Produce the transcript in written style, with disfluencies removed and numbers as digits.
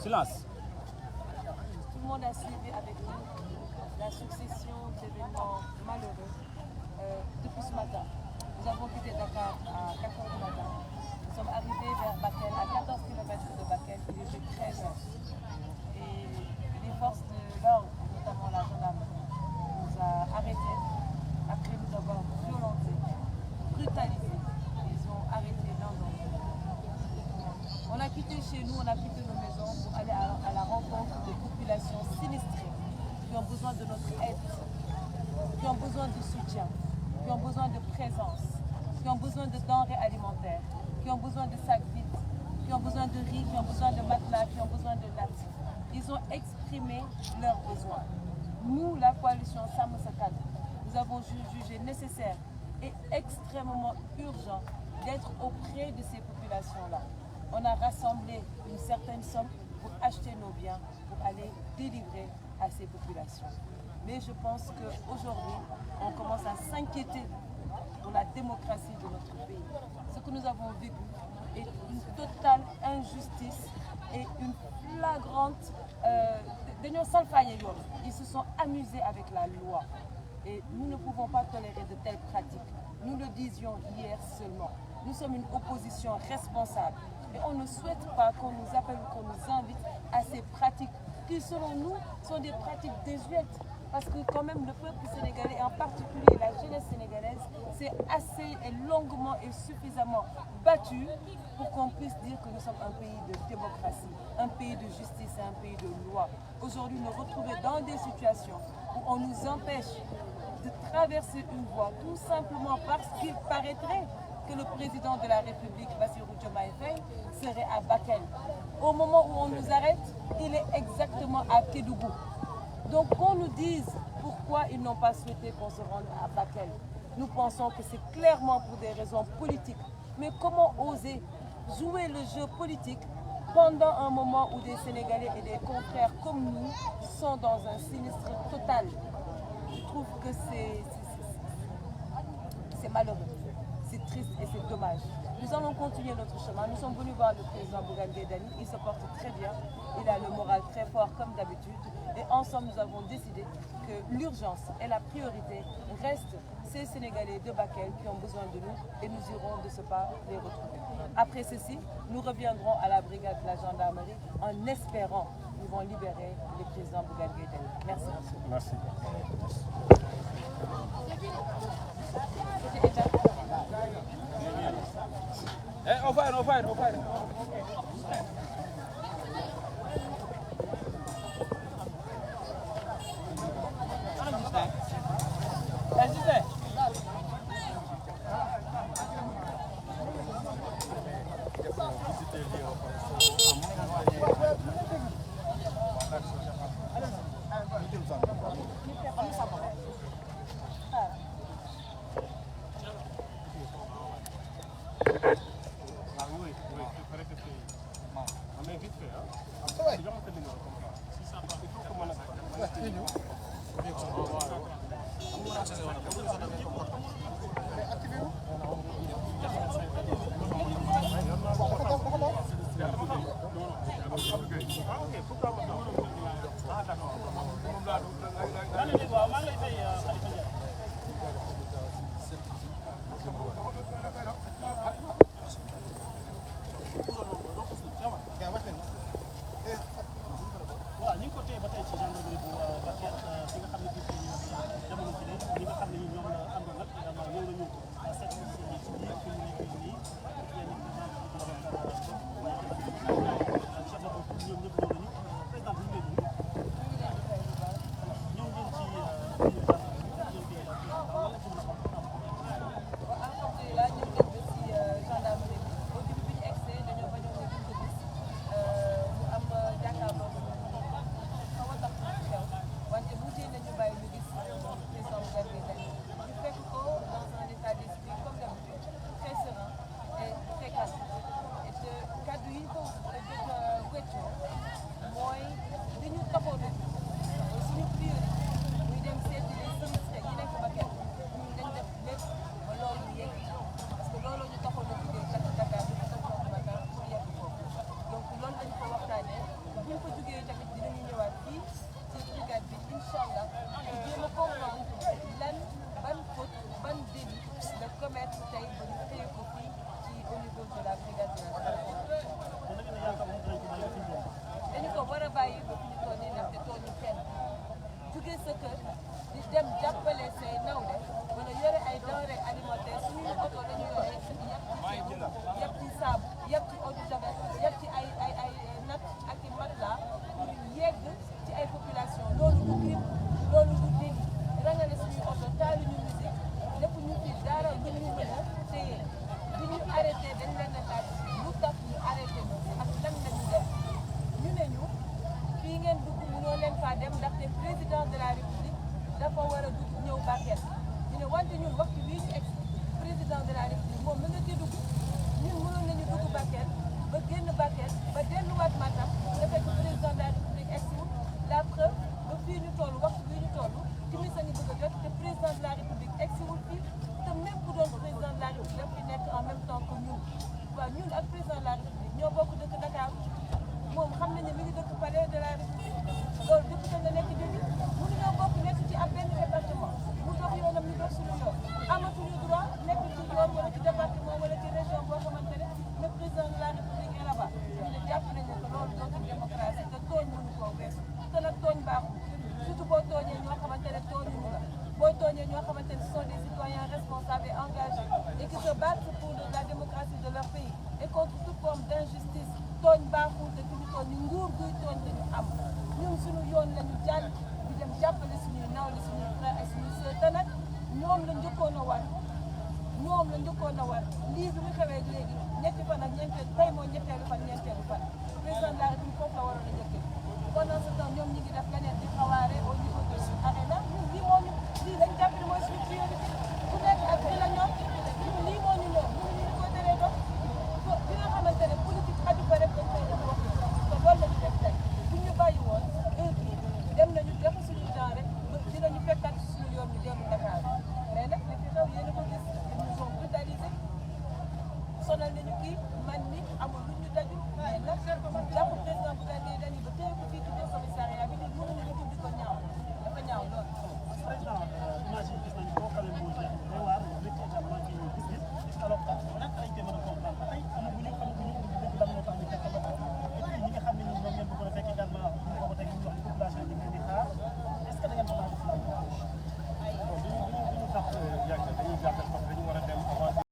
Silence. Tout le monde a suivi avec nous la succession d'événements malheureux depuis ce matin. Nous avons quitté Dakar à 4h du matin. Nous sommes arrivés vers Bakel, à 14 km de Bakel, il était 13h. Et les forces de l'ordre, notamment la gendarmerie, nous a arrêtés après nous avoir violentés, brutalisés. Ils ont arrêté l'un d'entre nous. On a quitté chez nous, on a quitté nos maisons pour aller à la rencontre de populations sinistrées qui ont besoin de notre aide, qui ont besoin de soutien, qui ont besoin de présence, qui ont besoin de denrées alimentaires, qui ont besoin de sacs vides, qui ont besoin de riz, qui ont besoin de matelas, qui ont besoin de nattes. Ils ont exprimé leurs besoins. Nous, la coalition Sam Sakal, nous avons jugé nécessaire et extrêmement urgent d'être auprès de ces populations-là. On a rassemblé une certaine somme pour acheter nos biens, pour aller délivrer à ces populations. Mais je pense qu'aujourd'hui, on commence à s'inquiéter pour la démocratie de notre pays. Ce que nous avons vécu est une totale injustice et une flagrante... Ils se sont amusés avec la loi. Et nous ne pouvons pas tolérer de telles pratiques. Nous le disions hier seulement. Nous sommes une opposition responsable. Et on ne souhaite pas qu'on nous appelle ou qu'on nous invite à ces pratiques qui, selon nous, sont des pratiques désuètes. Parce que quand même, le peuple sénégalais, et en particulier la jeunesse sénégalaise, s'est assez et longuement et suffisamment battu pour qu'on puisse dire que nous sommes un pays de démocratie, un pays de justice et un pays de loi. Aujourd'hui, nous retrouver dans des situations où on nous empêche de traverser une voie, tout simplement parce qu'il paraîtrait que le président de la République, Bassirou Diomaye Faye, serait à Bakel. Au moment où on nous arrête, il est exactement à Kédougou. Donc qu'on nous dise pourquoi ils n'ont pas souhaité qu'on se rende à Bakel. Nous pensons que c'est clairement pour des raisons politiques. Mais comment oser jouer le jeu politique pendant un moment où des Sénégalais et des confrères comme nous sont dans un sinistre total? Je trouve que c'est malheureux, c'est triste et c'est dommage. Nous allons continuer notre chemin. Nous sommes venus voir le président Bougane Gueye Dany. Il se porte très bien. Il a le moral très fort comme d'habitude. Et ensemble, nous avons décidé que l'urgence et la priorité restent ces Sénégalais de Bakel qui ont besoin de nous et nous irons de ce pas les retrouver. Après ceci, nous reviendrons à la brigade de la gendarmerie en espérant qu'ils vont libérer le président Bougane Gueye Dany. Merci. Merci. On va. bu ñu ko jógee tamit dinañu ñëwaat fii ci brigade bi incha allah jéem a comprendre lan ban faute ban délit la commettre tey ba ñu téye ko fii ci au niveau de la brigade de la dañu ko war a bàyyi ba fi ñu toll nii ndaxte tooñu kenn jugee sa kër di dem jàppale say nawle wala yore ay denrées alimentaires suñuy oto dañu yore yëpp ci ceeb yëpp ci saabu yëpp ci eau de javel yëpp ci ay natt ak i matelas pour yegg ci ay population loolu du crime loolu du délit rangale suñuy oto taaluñu musique lépp ñu fi dara lu ñu mën a téye bi ñu arrêté dañ leen a laaj lu tax ñu arrêté ñu ak lan lañu def ñu ne ñu fii ngeen dugg mënoo leen faa dem ndaxte président de la république dafa war a dugg ñëw Bakel ñu ne wante ñun waxtu bii ñu egg président de la république moom mën na ci dugg ñun mënoon nañu dugg Bakel ba génn Bakel ba delluwaat Matam nga fekk président de la république egg si la preuve ba fii ñu toll waxtu bii ñu toll timis a ngi bëgg a jot te président de la république egg si wul fii te même bu doon président de la république daf fi nekk en même temps que ñun waaw ñun ak président de la république ñoo bokk dëkk Dakar moom xam nañu mi ngi dëkk palais de la république loolu député nga nekk dégg mënuñoo bokk nekk ci ab benn département mu dox yoonam ñu dox suñu yoon amatuñu droit nekk ci yoon wala ci département wala ci région boo xamante ne le président de la république est là-bas ñu ne jàpp nañu que loolu dootul démocratie te tooñ mënu koo weesu te nag tooñ baaxul surtout boo tooñee ñoo xamante ne tooñuñu la boo tooñee ñoo xamante ne ce sont des citoyens responsables et engagés et qui se battent pour la démocratie de leur pays et contre toute forme d'injustice tooñ baaxul te fi ñu toll ni nguur guy tooñ lañu am ñun suñu yoon lañu jàll di dem jàppale suñuy nawle suñuy frère ak suñuy sœur te nag ñoom la njëkkoon a war lii bi mu xewee léegi ñetti fan ak ñeenteel tey mooy ñetteel